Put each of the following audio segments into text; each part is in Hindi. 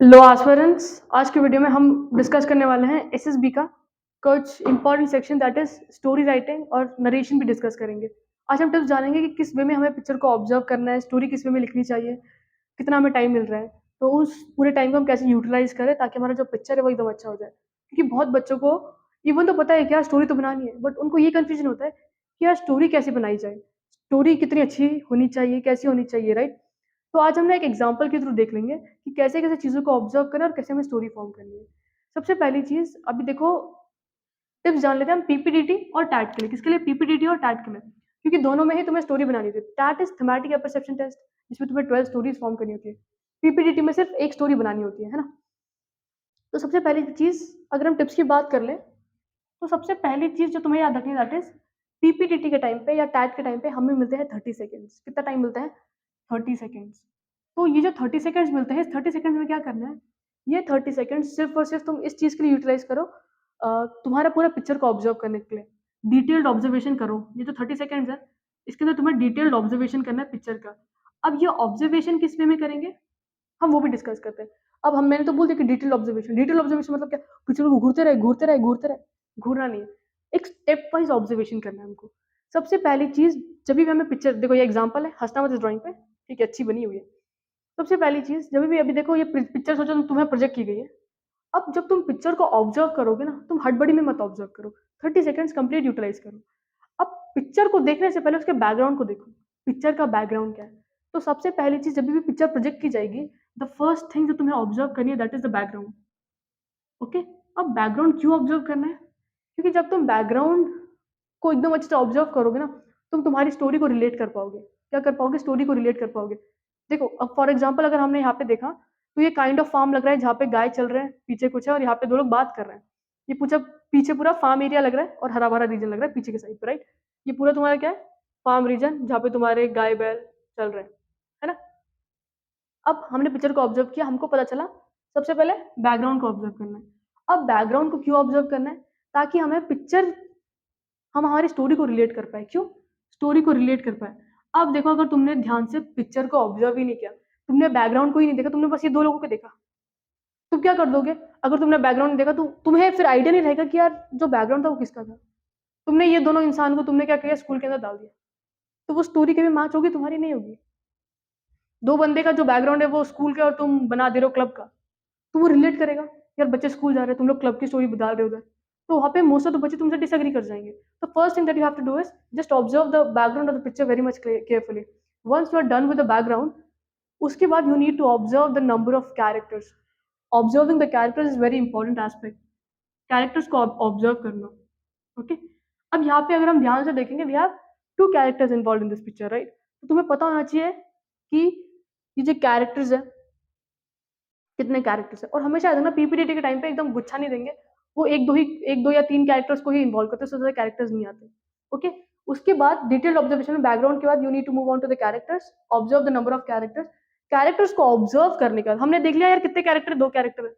लो एस्पिरेंट्स, आज के वीडियो में हम डिस्कस करने वाले हैं एसएसबी का कुछ important section that is story writing और नरेशन भी डिस्कस करेंगे। आज हम टिप्स जानेंगे कि किस वे में हमें पिक्चर को ऑब्जर्व करना है, स्टोरी किस वे में लिखनी चाहिए, कितना हमें टाइम मिल रहा है, तो उस पूरे टाइम को हम कैसे यूटिलाइज करें ताकि हमारा जो पिक्चर है वो एकदम अच्छा हो जाए। क्योंकि बहुत बच्चों को इवन तो पता है कि यार स्टोरी तो बनानी है, बट उनको ये कन्फ्यूजन होता है कि यार स्टोरी कैसे बनाई जाए, स्टोरी कितनी अच्छी होनी चाहिए, कैसी होनी चाहिए, राइट। तो आज हम ना एक एग्जांपल के थ्रू देख लेंगे कि कैसे-कैसे चीज़ों को ऑब्ज़र्व करें और कैसे हमें स्टोरी फॉर्म करनी है। सबसे पहली चीज़ अभी देखो, टिप्स जान लेते हैं हम पीपीडीटी और टैट के लिए। किसके लिए? पीपीडीटी और टैट के लिए। क्योंकि दोनों में ही तुम्हें स्टोरी बनानी होती है। टैट इज़ थीमेटिक या परसेप्शन टेस्ट, जिसमें तुम्हें 12 स्टोरीज़ फॉर्म करनी होती है। पीपीडीटी में सिर्फ एक स्टोरी बनानी होती है ना? तो सबसे पहली चीज़, अगर हम टिप्स की बात कर लें, तो सबसे पहली चीज़ जो तुम्हें याद रखनी है दैट इज़ पीपीटीटी के टाइम पे या टैट के टाइम पे हमें मिलते हैं 30 सेकंड्स। कितना टाइम मिलता है? 30 सेकंड्स। तो ये जो 30 सेकंड्स मिलते हैं, इस 30 सेकंड्स में क्या करना है? ये 30 सेकंड्स सिर्फ़ और सिर्फ़ तुम इस चीज़ के लिए यूटिलाइज़ करो, तुम्हारा पूरा पिक्चर को ऑब्ज़र्व करने के लिए। डिटेल्ड ऑब्ज़र्वेशन करो। ये जो 30 सेकंड्स है, इसके अंदर तुम्हें डिटेल्ड ऑब्ज़र्वेशन करना है पिक्चर का। अब ये ऑब्ज़र्वेशन किस वे में करेंगे? हम वो भी डिस्कस करते हैं। अब हम मैंने तो बोल दिया कि डिटेल ऑब्जर्वेशन मतलब क्या? पिक्चर को घूरते रहे, घूरते रहे, घूरते रहे, घूरना नहीं है। एक स्टेप वाइज़ ऑब्जर्वेशन करना है हमको। सबसे पहली चीज़, जब भी हमें पिक्चर देखो, ये एग्ज़ाम्पल है, हँसना मत इस ड्राइंग पे, ठीक है, अच्छी बनी हुई है। सबसे पहली चीज़, जब भी अभी देखो ये पिक्चर सोचो तुम्हें प्रोजेक्ट की गई है। अब जब तुम पिक्चर को ऑब्जर्व करोगे ना, तुम हड़बड़ी में मत ऑब्जर्व करो। 30 सेकंड्स कंप्लीट यूटिलाइज़ करो। अब पिक्चर को देखने से पहले उसके बैकग्राउंड को देखो। पिक्चर का बैकग्राउंड क्या है? तो सबसे पहली चीज़, जब भी पिक्चर प्रोजेक्ट की जाएगी, द फर्स्ट थिंग जो तुम्हें ऑब्जर्व करनी है that is the background. Okay? अब बैकग्राउंड क्यों ऑब्जर्व करना है? क्योंकि जब तुम बैकग्राउंड को एकदम अच्छे से ऑब्जर्व करोगे ना, तुम तुम्हारी स्टोरी को रिलेट कर पाओगे। क्या कर पाओगे? स्टोरी को रिलेट कर पाओगे। देखो, अब फॉर एग्ज़ाम्पल अगर हमने यहाँ पे देखा, तो ये काइंड ऑफ फार्म लग रहा है जहाँ पे गाय चल रहे हैं, पीछे कुछ है और यहाँ पे 2 लोग बात कर रहे हैं। ये पूछा पीछे पूरा फार्म एरिया लग रहा है और हरा-भरा रीजन लग रहा है पीछे के साइड पे, राइट? ये पूरा तुम्हारा क्या है? फार्म रीजन, जहाँ पे तुम्हारे गाय-बैल चल रहे हैं, है ना? अब हमने पिक्चर को ऑब्जर्व किया, हमको पता चला सबसे पहले बैकग्राउंड को ऑब्जर्व करना है। अब बैकग्राउंड को क्यों ऑब्जर्व करना है? ताकि हमें पिक्चर हम हमारी स्टोरी को रिलेट कर पाएँ। क्यों? स्टोरी को रिलेट कर पाएँ। अब देखो, अगर तुमने ध्यान से पिक्चर को ऑब्जर्व ही नहीं किया, तुमने बैकग्राउंड को ही नहीं देखा, तुमने बस ये 2 लोगों को देखा, तुम क्या कर दोगे? अगर तुमने बैकग्राउंड नहीं देखा तो तुम्हें फिर आइडिया नहीं रहेगा कि यार जो बैकग्राउंड था वो किसका था। तुमने ये दोनों इंसान को तुमने क्या किया? स्कूल के अंदर डाल दिया। तो वो स्टोरी कभी मैच होगी? तुम्हारी नहीं होगी। 2 बंदे का जो बैकग्राउंड है वो स्कूल का और तुम बना दे रहे हो क्लब का। तो वो रिलेट करेगा, यार बच्चे स्कूल जा रहे हैं, तुम लोग क्लब की स्टोरी बता रहे हो उधर। तो वहाँ पे मोस्ट ऑफ द बच्चे तुमसे डिसएग्री कर जाएँगे। तो first thing that you have to do is just observe the background of the picture very much carefully. Once you are done with the background, उसके बाद you need to observe the number of characters. Observing the characters is very important aspect. Characters को ऑब्जर्व करना, ओके? अब यहाँ पे अगर हम ध्यान से देखेंगे, we have 2 characters involved in this picture, right? तो तुम्हें पता होना चाहिए कि ये जो कैरेक्टर्स हैं, कितने कैरेक्टर्स हैं, और हमेशा याद रखना पीपीटीटी के टाइम पे एकदम गुच्छा नहीं देंगे। वो 1-2 या 3 कैरेक्टर्स को ही इन्वॉल्व करते हैं, उससे ज़्यादा कैरेक्टर्स नहीं आते। ओके? उसके बाद डिटेल्ड ऑब्जर्वेशन बैकग्राउंड के बाद you need to move on to the characters, observe the number of characters. Characters को ऑब्जर्व करने के बाद हमने देख लिया यार कितने कैरेक्टर है, 2 कैरेक्टर है।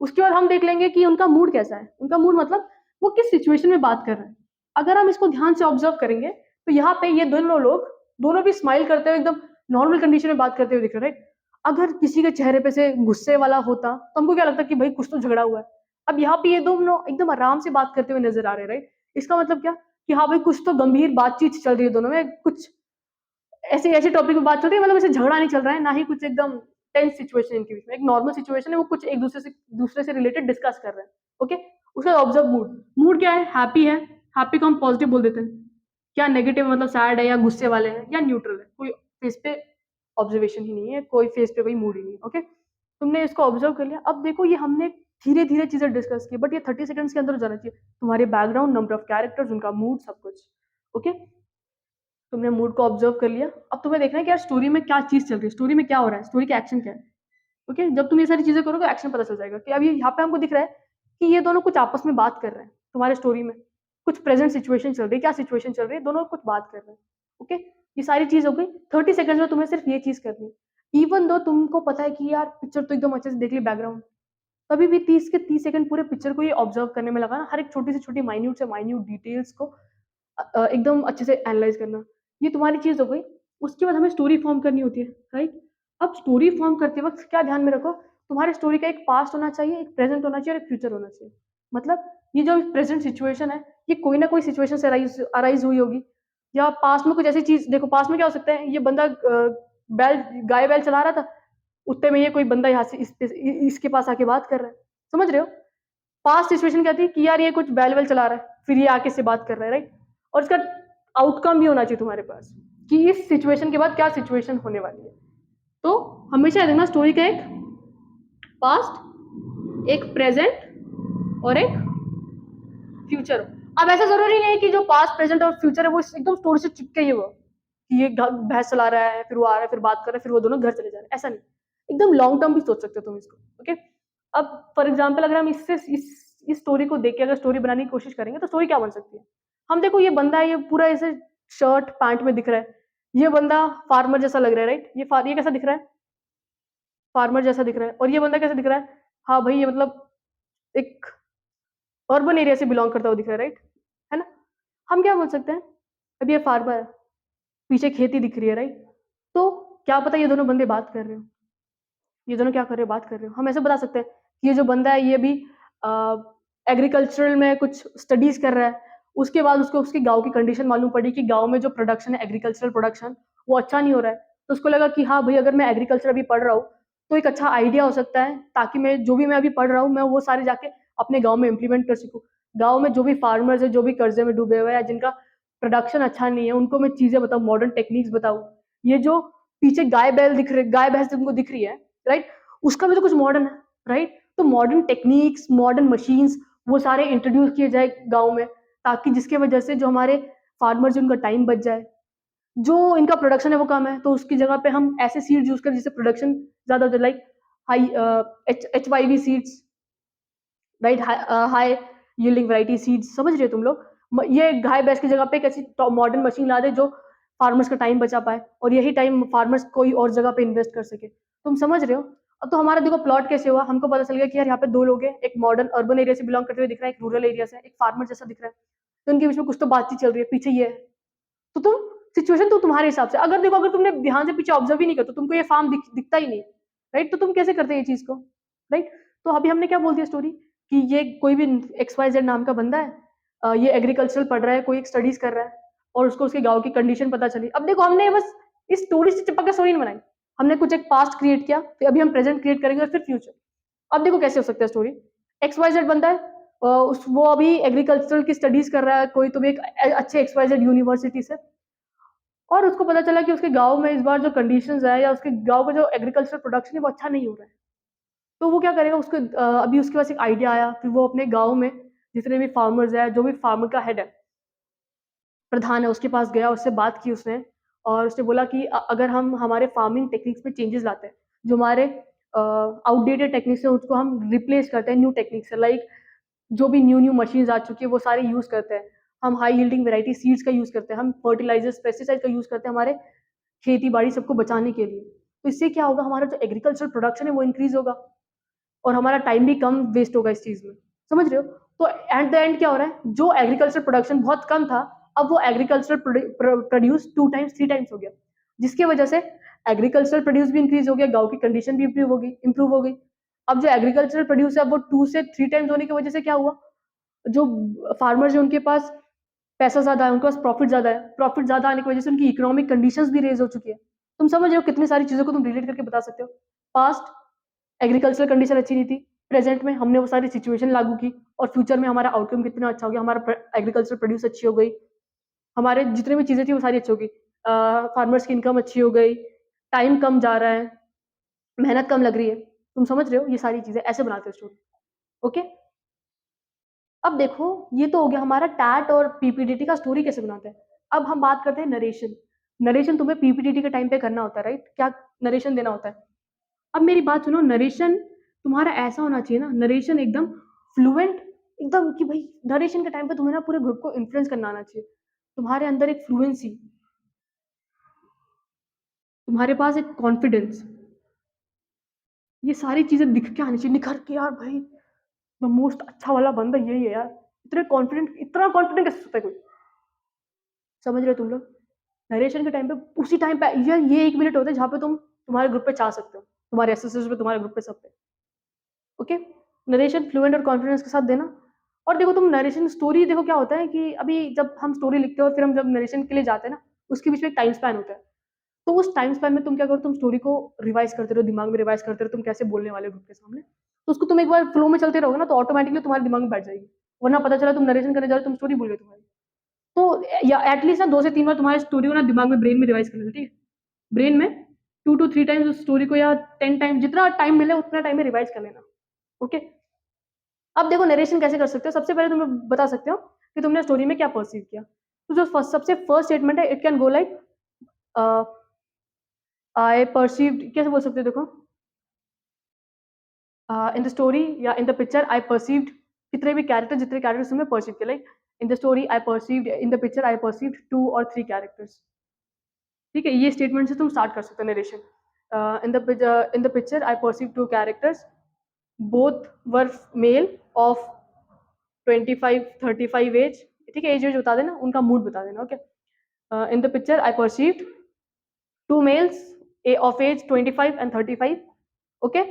उसके बाद हम देख लेंगे कि उनका मूड कैसा है। उनका मूड मतलब वो किस सिचुएशन में बात कर रहे हैं। अगर हम इसको ध्यान से ऑब्जर्व करेंगे, तो यहाँ पे ये दोनों लोग, दोनों भी स्माइल करते हुए एकदम नॉर्मल कंडीशन में बात करते हुए दिख रहे हैं, राइट? अगर किसी के चेहरे पे से गुस्से वाला होता, तो हमको क्या लगता कि भाई कुछ तो झगड़ा हुआ है। अब यहाँ पे ये दोनों एकदम आराम से बात करते हुए नज़र आ रहे हैं, राइट? इसका मतलब क्या? कि हाँ भाई, कुछ तो गंभीर बातचीत चल रही है दोनों में, कुछ ऐसे ऐसे टॉपिक पे बात चल रही है, मतलब ऐसे झगड़ा नहीं चल रहा है, ना ही कुछ एकदम टेंस सिचुएशन इनके बीच में। एक नॉर्मल सिचुएशन है, वो कुछ एक दूसरे से रिलेटेड डिस्कस कर रहे हैं। ओके? उसके बाद ऑब्जर्व मूड। मूड क्या है? हैप्पी है। हैप्पी को हम पॉजिटिव बोल देते हैं। क्या नेगेटिव मतलब सैड है या गुस्से वाले हैं या न्यूट्रल है? कोई फेस पे ऑब्जर्वेशन ही नहीं है, कोई फेस पे कोई मूड ही नहीं है। ओके? तुमने इसको ऑब्जर्व कर लिया। अब देखो, ये हमने धीरे-धीरे चीज़ें डिस्कस की, बट ये 30 सेकंड्स के अंदर हो जाना चाहिए। तुम्हारे बैकग्राउंड, नंबर ऑफ कैरेक्टर्स, उनका मूड, सब कुछ। ओके? तुमने मूड को ऑब्जर्व कर लिया। अब तुम्हें देखना है कि यार स्टोरी में क्या चीज़ चल रही है, स्टोरी में क्या हो रहा है, स्टोरी का एक्शन क्या है। ओके? जब तुम ये सारी चीज़ें करोगे, एक्शन पता चल जाएगा कि अब ये यहाँ पे हमको दिख रहा है कि ये दोनों कुछ आपस में बात कर रहे हैं तुम्हारे स्टोरी में। कुछ प्रेज़ेंट सिचुएशन चल रही है, क्या सिचुएशन चल रही है, दोनों कुछ बात कर रहे हैं। ओके? ये सारी चीज़ हो गई। 30 सेकंड्स में तुम्हें सिर्फ ये चीज़ करनी है। इवन दो तुमको पता है कि यार पिक्चर तो एकदम अच्छे से देख ली बैकग्राउंड, तभी भी 30 के 30 सेकंड पूरे पिक्चर को ही ऑब्जर्व करने में लगाना, हर एक छोटी से छोटी, माइन्यूट से माइन्यूट डिटेल्स को एकदम अच्छे से एनालाइज़ करना। ये तुम्हारी चीज़ हो गई। उसके बाद हमें स्टोरी फॉर्म करनी होती है, राइट? अब स्टोरी फॉर्म करते वक़्त क्या ध्यान में रखो, तुम्हारी स्टोरी का एक पास्ट होना चाहिए, एक प्रेजेंट होना चाहिए और एक फ्यूचर होना चाहिए। मतलब ये जो प्रेजेंट सिचुएशन है, ये कोई ना कोई सिचुएशन से अराइज हुई होगी, या पास्ट में कुछ ऐसी चीज, देखो पास्ट में क्या हो सकता है, ये बंदा बैल गाय बैल चला रहा था, उतने में ये कोई बंदा यहाँ से इसके पास आके बात कर रहा है, समझ रहे हो? पास्ट सिचुएशन क्या थी कि यार ये कुछ बैल वैल चला रहा है, फिर ये आके से बात कर रहा है, राइट? और इसका आउटकम भी होना चाहिए तुम्हारे पास कि इस सिचुएशन के बाद क्या सिचुएशन होने वाली है। तो हमेशा याद रखना, स्टोरी का एक पास्ट, एक प्रेजेंट और एक फ्यूचर हो। अब ऐसा जरूरी नहीं है कि जो पास्ट प्रेजेंट और फ्यूचर है वो एकदम स्टोरी से चिपके ही हुआ कि ये भैंस चला रहा है, फिर वो आ रहा है, फिर बात कर रहा है, फिर वो दोनों घर चले जा रहे हैं, ऐसा नहीं। एकदम लॉन्ग टर्म भी सोच सकते हो तुम इसको। ओके, अब फॉर एग्जाम्पल अगर हम इससे इस स्टोरी को देख के अगर स्टोरी बनाने की कोशिश करेंगे तो स्टोरी क्या बन सकती है? हम देखो, ये बंदा है, ये पूरा ऐसे शर्ट पैंट में दिख रहा है, ये बंदा फार्मर जैसा लग रहा है, राइट? ये कैसा दिख रहा है? फार्मर जैसा दिख रहा है। और ये बंदा कैसा दिख रहा है? हाँ भाई, ये मतलब एक अर्बन एरिया से बिलोंग करता हुआ दिख रहा है, राइट? है ना? हम क्या बोल सकते हैं, अब ये फार्मर है, पीछे खेती दिख रही है, राइट? तो क्या पता ये दोनों बंदे बात कर रहे हो, ये दोनों क्या कर रहे हो, बात कर रहे हो। हम ऐसे बता सकते हैं कि ये जो बंदा है ये भी एग्रीकल्चरल में कुछ स्टडीज कर रहा है, उसके बाद उसको उसके गांव की कंडीशन मालूम पड़ी कि गांव में जो प्रोडक्शन है, एग्रीकल्चरल प्रोडक्शन, वो अच्छा नहीं हो रहा है। तो उसको लगा कि हाँ भाई, अगर मैं एग्रीकल्चर अभी पढ़ रहा हूँ तो एक अच्छा आइडिया हो सकता है, ताकि मैं जो भी मैं अभी पढ़ रहा हूँ मैं वो सारे जाके अपने गाँव में इम्प्लीमेंट कर सकूँ। गाँव में जो भी फार्मर्स है, जो भी कर्जे में डूबे हुए हैं, जिनका प्रोडक्शन अच्छा नहीं है, उनको मैं चीजें बताऊँ, मॉडर्न टेक्निक्स बताऊँ। ये जो पीछे गाय बैल दिख रहे, गाय भैंस तुमको दिख रही है, राइट? उसका भी तो कुछ मॉडर्न है, राइट? तो मॉडर्न टेक्निक्स, मॉडर्न मशीन्स, वो सारे इंट्रोड्यूस किए जाए गाँव में, ताकि जिसके वजह से जो हमारे फार्मर्स हैं उनका टाइम बच जाए। जो इनका प्रोडक्शन है वो कम है, तो उसकी जगह पे हम ऐसे सीड्स यूज़ करें जिससे प्रोडक्शन ज़्यादा हो जाए, like high HYV seeds, right? High yielding variety seeds, समझ रहे हो तुम लोग? ये गाय भैंस की जगह पे एक ऐसी मॉडर्न मशीन ला दे जो फार्मर्स का टाइम बचा पाए, और यही टाइम फार्मर्स कोई और जगह पे इन्वेस्ट कर सके। तुम समझ रहे हो? अब तो हमारा देखो प्लॉट कैसे हुआ, हमको पता चल गया कि यार यहाँ पे दो लोग हैं, एक मॉडर्न अर्बन एरिया से बिलोंग करते हुए दिख रहा है, एक रूरल एरिया से, एक फार्मर जैसा दिख रहा है। तो उनके बीच में कुछ तो बातचीत चल रही है, पीछे ये है। तो तुम सिचुएशन तो तुम्हारे हिसाब से, अगर देखो, अगर तुमने ध्यान से पीछे ऑब्जर्व ही नहीं किया तो तुमको ये फार्म दिखता ही नहीं, राइट? तो तुम कैसे करते ये चीज को, राइट? तो अभी हमने क्या बोल दिया स्टोरी, कि ये कोई भी XYZ नाम का बंदा है, ये एग्रीकल्चरल पढ़ रहा है, कोई एक स्टडीज कर रहा है, और उसको उसके गाँव की कंडीशन पता चली। अब देखो, हमने बस इस स्टोरी से चिपक के स्टोरी नहीं बनाई, हमने कुछ एक पास्ट क्रिएट किया, फिर अभी हम प्रेजेंट क्रिएट करेंगे और फिर फ्यूचर। अब देखो कैसे हो सकता है स्टोरी। XYZ बंदा है, वो अभी एग्रीकल्चरल की स्टडीज कर रहा है, कोई तो भी एक अच्छे XYZ यूनिवर्सिटी से, और उसको पता चला कि उसके गाँव में इस बार जो कंडीशंस है, या उसके गाँव का जो एग्रीकल्चर प्रोडक्शन है वो अच्छा नहीं हो रहा है। तो वो क्या करेगा, उसको अभी उसके पास एक आइडिया आया, फिर वो अपने गाँव में जितने भी फार्मर्स है, जो भी फार्मर का हेड है, प्रधान है, उसके पास गया, उससे बात की उसने, और उसने बोला कि अगर हम हमारे फार्मिंग टेक्निक्स में चेंजेस लाते हैं, जो हमारे आउटडेटेड टेक्निक्स है उसको हम रिप्लेस करते हैं न्यू टेक्निक से, लाइक जो भी न्यू न्यू मशीन्स आ चुकी है वो सारे यूज़ करते हैं। हम हाई यील्डिंग वैरायटी सीड्स का यूज़ करते हैं, हम फर्टिलाइजर्स, पेस्टिसाइड का यूज़ करते हैं हमारे खेती-बाड़ी सबको बचाने के लिए। तो इससे क्या होगा, हमारा जो एग्रीकल्चर प्रोडक्शन है वो इंक्रीज़ होगा, और हमारा टाइम भी कम वेस्ट होगा इस चीज़ में। समझ रहे हो? तो एट द एंड क्या हो रहा है, जो एग्रीकल्चर प्रोडक्शन बहुत कम था, अब वो एग्रीकल्चर प्रोड्यूस 2 टाइम्स 3 टाइम्स हो गया। जिसकी वजह से एग्रीकल्चर प्रोड्यूस भी इंक्रीज़ हो गया, गाँव की कंडीशन भी इम्प्रूव हो गई। अब जो एग्रीकल्चरल प्रोड्यूस है वो 2 से 3 टाइम्स होने की वजह से क्या हुआ, जो फार्मर्स हैं उनके पास पैसा ज़्यादा है, उनके पास प्रॉफिट ज़्यादा है। प्रॉफिट ज़्यादा आने की वजह से उनकी इकोनॉमिक कंडीशंस भी रेज़ हो चुकी है। तुम समझ रहे हो कितनी सारी चीज़ों को तुम रिलेट करके बता सकते हो। पास्ट एग्रीकल्चरल कंडीशन अच्छी नहीं थी, प्रेज़ेंट में हमने वो सारी सिचुएशन लागू की, और फ्यूचर में हमारा आउटकम कितना अच्छा हो गया, हमारा एग्रीकल्चर प्रोड्यूस अच्छी हो गई, हमारे जितनी भी चीज़ें थी वो सारी अच्छी हो गई। फार्मर्स की इनकम अच्छी हो गई, टाइम कम जा रहा है, मेहनत कम लग रही है। तुम समझ रहे हो, ये सारी चीज़ें ऐसे बनाते हैं स्टोरी। ओके? अब देखो, ये तो हो गया हमारा टैट और पीपीडीटी का स्टोरी कैसे बनाते हैं। अब हम बात करते हैं नरेशन। नरेशन तुम्हें पीपीडीटी के टाइम पे करना होता है, राइट? क्या नरेशन देना होता है। अब मेरी बात सुनो, नरेशन तुम्हारा ऐसा होना चाहिए ना, नरेशन एकदम फ्लुएंट, एकदम कि भाई नरेशन के टाइम पे तुम्हें ना पूरे ग्रुप को इन्फ्लुएंस करना आना चाहिए। तुम्हारे अंदर एक फ्लुएंसी, तुम्हारे पास एक कॉन्फिडेंस, ये सारी चीजें दिख के आनी चाहिए, निखर के, यार भाई द मोस्ट अच्छा वाला बंदा यही है यार। इतना कॉन्फिडेंट कैसे होता है कोई? समझ रहे हो तुम लोग? नरेशन के टाइम पे, उसी टाइम पे ये 1 मिनट होता है जहाँ पे तुम तुम्हारे ग्रुप पे चाह सकते हो, तुम्हारे एसएसएस पे, तुम्हारे ग्रुप पे, सब पे। ओके, नरेशन फ्लुएंट और कॉन्फिडेंस के साथ देना। और देखो तुम नरेशन स्टोरी देखो क्या होता है कि अभी जब हम स्टोरी लिखते हो और फिर हम जब नरेशन के लिए जाते हैं ना, उसके बीच में एक टाइम स्पैन होता है। तो उस टाइम स्पैन में तुम क्या करो, तुम स्टोरी को रिवाइज करते रहो, दिमाग में रिवाइज करते रहो, तुम कैसे बोलने वाले हो ग्रुप के सामने। तो उसको तुम एक बार फ्लो में चलते रहोगे ना, तो ऑटोमेटिकली तुम्हारे दिमाग में बैठ जाएगी। वरना पता चला तुम नरेशन करने जा रहे हो, तुम स्टोरी भूल गए तुम्हारी। तो या एटलीस्ट ना 2 से 3 बार तुम्हारी स्टोरी को ना दिमाग में, ब्रेन में रिवाइज कर लेना, ठीक है? ब्रेन में 2 टू 3 टाइम्स उस स्टोरी को, या 10 टाइम, जितना टाइम मिले उतना टाइम में रिवाइज कर लेना। ओके? अब देखो नरेशन कैसे कर सकते हो। सबसे पहले तुम्हें बता सकते हो कि तुमने स्टोरी में क्या परसीव किया। तो जो सबसे फर्स्ट स्टेटमेंट है, it can go like I perceived, कैसे बोल सकते हो देखो, इन द स्टोरी या इन द पिक्चर आई परसीव्ड, कितने भी कैरेक्टर, जितने कैरेक्टर्स तुमने परसीव किया, like in the story I perceived, in the picture I perceived 2 और 3 कैरेक्टर्स। ठीक है, ये स्टेटमेंट से तुम स्टार्ट कर सकते हो narration. In the picture I perceive 2 characters, both were male of 25-35 age. ठीक है, एज बता देना, उनका मूड बता देना। Okay, in the picture I perceived 2 males of age 25 and 35। Okay,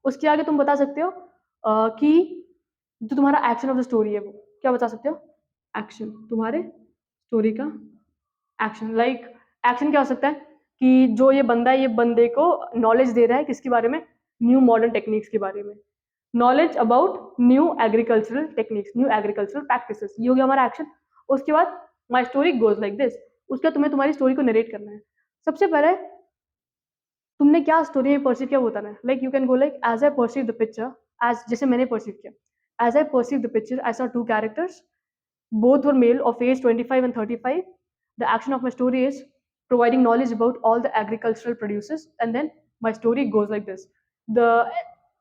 उसके आगे तुम बता सकते हो कि जो तुम्हारा एक्शन ऑफ द स्टोरी है, वो क्या बता सकते हो, एक्शन, तुम्हारे स्टोरी का एक्शन। लाइक एक्शन क्या हो सकता है कि जो ये बंदा है, ये बंदे को नॉलेज दे रहा है किसके बारे में, न्यू मॉडर्न टेक्निक्स के बारे में, knowledge about new agricultural techniques, new agricultural practices, ये हो गया हमारा एक्शन। उसके बाद my story goes like this, उसके बाद तुम्हें तुम्हारी स्टोरी को नरेट करना है। सबसे पहले तुमने क्या स्टोरी में परसीव किया वो बताना है। Like you can go like as I perceive the picture, as जैसे मैंने परसीव किया, as I perceive the picture I saw 2 characters, both were male of age 25 and 35. The action of my story is providing knowledge about all the agricultural produces, and then my story goes like this. The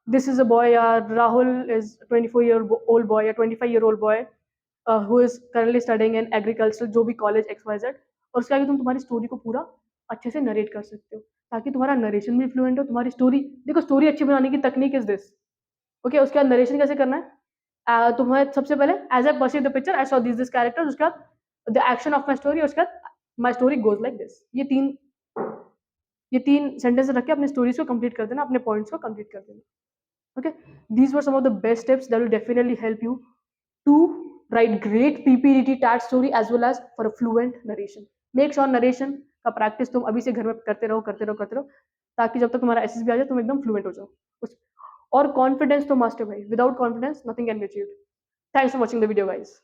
This is a boy, Rahul is 24-year-old boy, a 25-year-old boy who is currently studying in agricultural, जो भी college XYZ। और उसके आगे तुम तुम्हारी स्टोरी को पूरा अच्छे से नरेट कर सकते हो, ताकि तुम्हारा नरेशन भी फ्लुएंट हो। तुम्हारी स्टोरी देखो, स्टोरी अच्छी बनाने की तकनीक इज दिस। ओके, उसके बाद नरेशन कैसे करना है, तुम्हें सबसे पहले as I perceive the picture I saw this character, उसके बाद the action of my story, उसके बाद my story goes like this. ये तीन सेंटेंस रख के अपनी स्टोरीज को कंप्लीट कर देना, अपने पॉइंट्स को कंप्लीट कर देना। Okay, these were some of the best tips that will definitely help you to write great PPDT tag story as well as for a fluent narration. Make sure narration का प्रैक्टिस तुम अभी से घर में करते रहो, ताकि जब तक तुम्हारा एसएसबी आ जाए तुम एकदम फ्लुएंट हो जाओ उस। और कॉन्फिडेंस तो मस्ट है भाई, without confidence nothing can be achieved. Thanks for watching the video guys.